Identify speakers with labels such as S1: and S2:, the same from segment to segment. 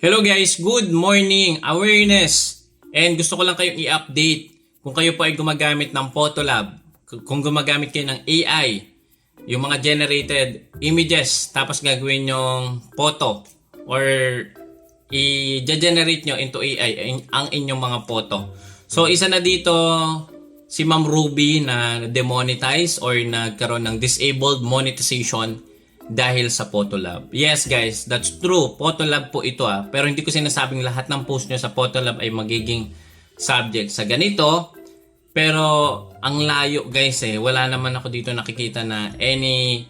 S1: Hello guys, good morning, awareness. And gusto ko lang kayong i-update kung kayo po ay gumagamit ng Photolab, kung gumagamit kayo ng AI, yung mga generated images, tapos gagawin yung photo or i-generate nyo into AI ang inyong mga photo. So isa na dito si Ma'am Ruby na demonetize or nagkaroon ng disabled monetization dahil sa Photolab. Yes guys, that's true. Photolab po ito pero hindi ko sinasabing lahat ng post nyo sa Photolab ay magiging subject sa ganito. Pero ang layo guys wala naman ako dito nakikita na any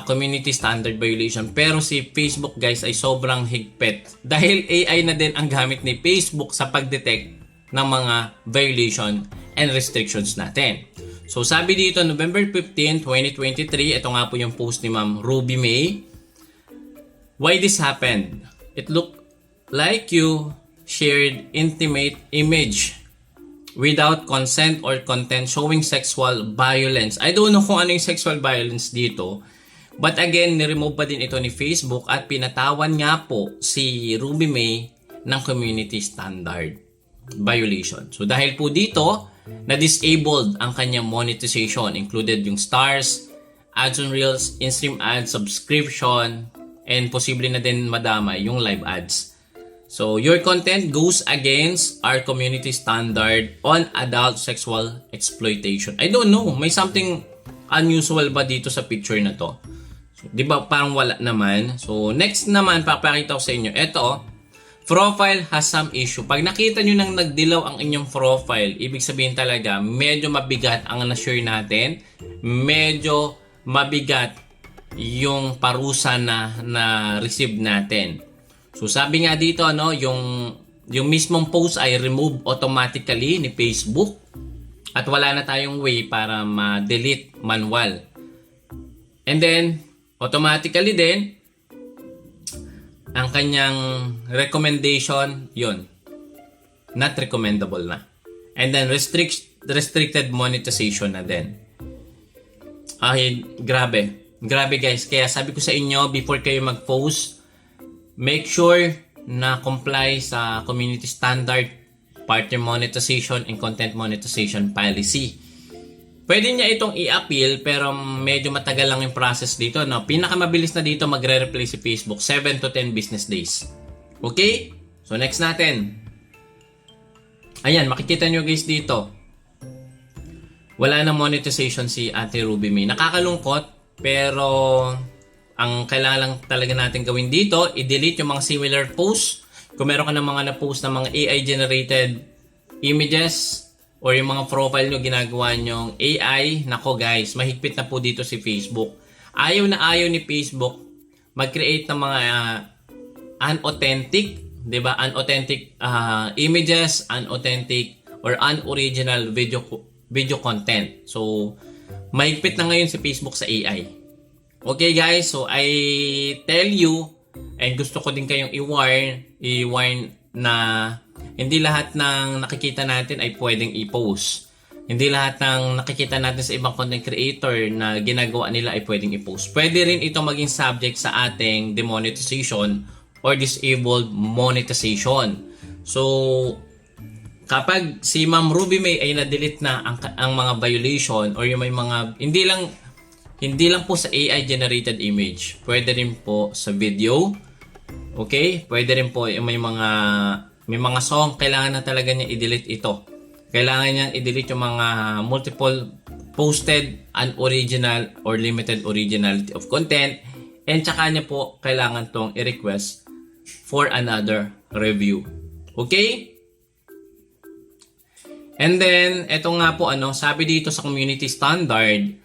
S1: community standard violation. Pero si Facebook guys ay sobrang higpit. Dahil AI na din ang gamit ni Facebook sa pag-detect ng mga violation and restrictions natin. So sabi dito November 15, 2023, ito nga po yung post ni Ma'am Ruby May. Why this happened? It looked like you shared intimate image without consent or content showing sexual violence. I don't know kung ano yung sexual violence dito. But again, niremove pa din ito ni Facebook at pinatawan nga po si Ruby May ng community standard violation. So dahil po dito, na-disabled ang kanyang monetization, included yung stars, ads on reels, in-stream ads, subscription, and posible na din madamay yung live ads. So your content goes against our community standard on adult sexual exploitation. I don't know, may something unusual ba dito sa picture na to? So, di ba parang wala naman? So next naman, papakita ko sa inyo, ito, profile has some issue. Pag nakita nyo nang nagdilaw ang inyong profile, ibig sabihin talaga, medyo mabigat ang na-share natin. Medyo mabigat yung parusa na receive natin. So sabi nga dito, yung mismong post ay remove automatically ni Facebook. At wala na tayong way para ma-delete manual. And then, automatically din, ang kanyang recommendation, yun, not recommendable na. And then restricted monetization na din. Ay, grabe. Grabe guys. Kaya sabi ko sa inyo, before kayo mag-post, make sure na comply sa community standard, partner monetization, and content monetization policy. Pwede niya itong i-appeal pero medyo matagal lang yung process dito. No? Pinakamabilis na dito magre-reply si Facebook 7 to 10 business days. Okay? So next natin. Ayan, makikita nyo guys dito. Wala na monetization si Ate Ruby May. Nakakalungkot pero ang kailangan lang talaga natin gawin dito, i-delete yung mga similar posts. Kung meron ka ng mga na-post na mga AI-generated images, or yung mga profile nyo ginagawa nyong AI, nako guys, mahigpit na po dito si Facebook. Ayaw na ayaw ni Facebook mag-create ng mga unauthentic, di ba? Unauthentic images, unauthentic or unoriginal video content. So, mahigpit na ngayon si Facebook sa AI. Okay guys, so I tell you, and gusto ko din kayong i-warn na hindi lahat ng nakikita natin ay pwedeng i-post. Hindi lahat ng nakikita natin sa ibang content creator na ginagawa nila ay pwedeng i-post. Pwede rin ito maging subject sa ating demonetization or disabled monetization. So, kapag si Ma'am Ruby May ay na-delete na ang mga violation or yung may mga, hindi lang po sa AI generated image. Pwede rin po sa video. Okay? Pwede rin po yung may mga song, kailangan na talaga niya i-delete ito. Kailangan niya i-delete yung mga multiple posted, unoriginal, or limited originality of content. And tsaka niya po kailangan tong i-request for another review. Okay? And then, eto nga po sabi dito sa community standard,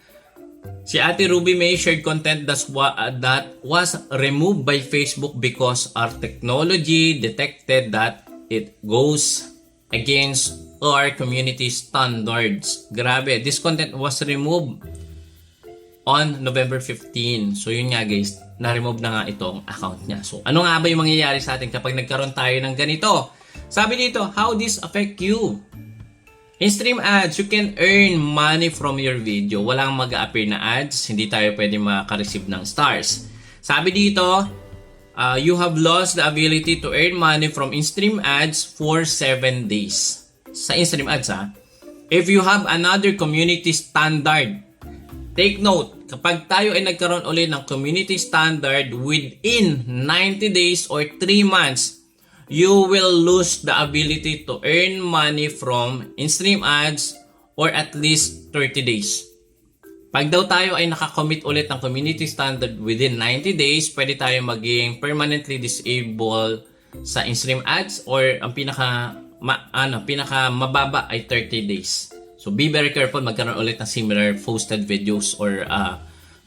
S1: si Ate Ruby May shared content that was removed by Facebook because our technology detected that it goes against our community standards. Grabe, this content was removed on November 15. So yun nga guys, na-remove na nga itong account niya. So ano nga ba yung mangyayari sa atin kapag nagkaroon tayo ng ganito? Sabi dito, how this affect you? In stream ads, you can earn money from your video. Walang mag-a-appear na ads, hindi tayo pwede makareceive ng stars. Sabi dito, you have lost the ability to earn money from in-stream ads for 7 days. Sa in-stream ads if you have another community standard, take note, kapag tayo ay nagkaroon ulit ng community standard within 90 days or 3 months, you will lose the ability to earn money from in-stream ads or at least 30 days. Pag daw tayo ay nakakommit ulit ng community standard within 90 days, pwede tayo maging permanently disabled sa in-stream ads or ang pinaka mababa ay 30 days. So be very careful magkaroon ulit ng similar posted videos or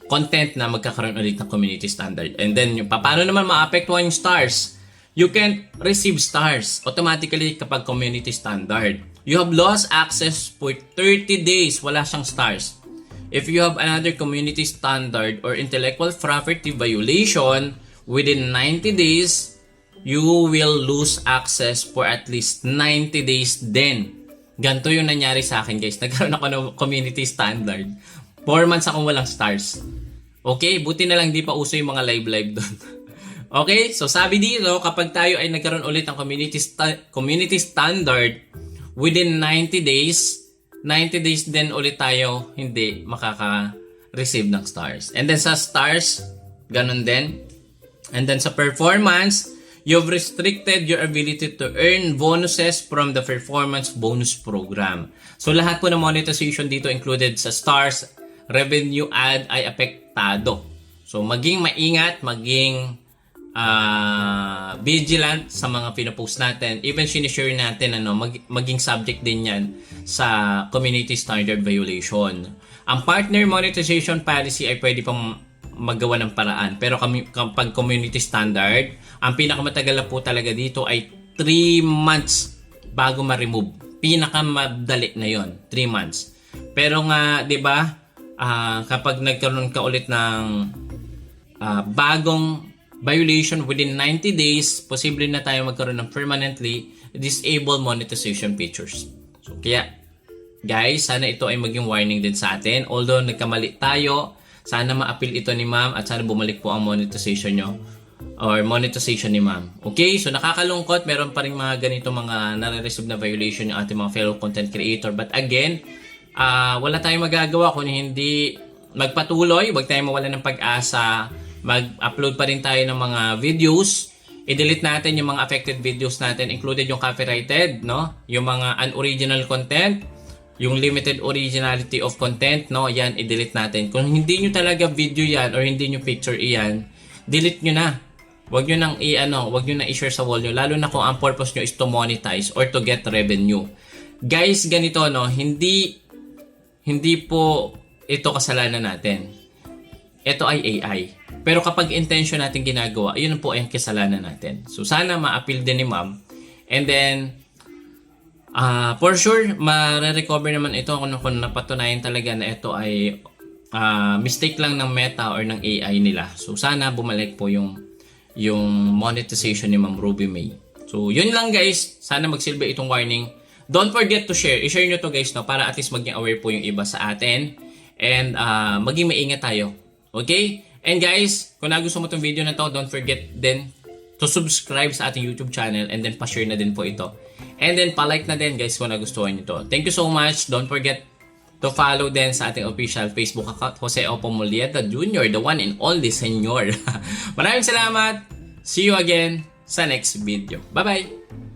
S1: content na magkakaroon ulit ng community standard. And then paano naman maapektuhan yung stars? You can't receive stars automatically kapag community standard. You have lost access for 30 days, wala siyang stars. If you have another community standard or intellectual property violation within 90 days, you will lose access for at least 90 days din. Ganito yung nangyari sa akin, guys. Nagkaroon ako ng community standard. 4 months akong walang stars. Okay, buti na lang di pa uso yung mga live doon. Okay, so sabi dito, kapag tayo ay nagkaroon ulit ng community standard within 90 days, 90 days din ulit tayo hindi makaka-receive ng stars. And then sa stars, ganun din. And then sa performance, you've restricted your ability to earn bonuses from the performance bonus program. So lahat po ng monetization dito included sa stars, revenue ad ay apektado. So maging maingat, maging vigilant sa mga pinopost natin. Even sinishare natin maging subject din yan sa community standard violation. Ang partner monetization policy ay pwede pang magawa ng paraan. Pero kapag community standard, ang pinakamatagal na po talaga dito ay 3 months bago ma-remove. Pinakamadali na yon, 3 months. Pero nga, 'di ba? Kapag nagkaroon ka ulit ng bagong violation within 90 days, posible na tayo magkaroon ng permanently disabled monetization features. So kaya, guys, sana ito ay maging warning din sa atin. Although nagkamali tayo, sana ma-appeal ito ni ma'am at sana bumalik po ang monetization nyo or monetization ni ma'am. Okay, so nakakalungkot, meron pa rin mga ganito mga nare-receive na violation yung ating mga fellow content creator. But again, wala tayong magagawa kung hindi magpatuloy, huwag tayong mawala ng pag-asa, mag-upload pa rin tayo ng mga videos, i-delete natin yung mga affected videos natin, included yung copyrighted, no? Yung mga unoriginal content, yung limited originality of content, no? Yan, i-delete natin. Kung hindi nyo talaga video yan or hindi nyo picture iyan, delete nyo na. Huwag nyo nang huwag nyo na i-share sa wall nyo, lalo na kung ang purpose nyo is to monetize or to get revenue. Guys, ganito, no? Hindi po ito kasalanan natin. Ito ay AI. Pero kapag intention natin ginagawa, yun po ay kasalanan natin. So sana ma-appeal din ni ma'am. And then, for sure, ma-recover naman ito kung napatunayan talaga na ito ay mistake lang ng Meta or ng AI nila. So sana bumalik po yung monetization ni Ma'am Ruby May. So yun lang, guys. Sana magsilbi itong warning. Don't forget to share. I-share nyo to, guys, no, para at least maging aware po yung iba sa atin. And maging maingat tayo. Okay? And guys, kung nagustuhan mo itong video na to, don't forget din to subscribe sa ating YouTube channel and then pa-share na din po ito. And then pa-like na din, guys, kung nagustuhan nyo to. Thank you so much. Don't forget to follow din sa ating official Facebook account, Jose Opo Mulieta Jr., the one and only senior. Maraming salamat. See you again sa next video. Bye-bye!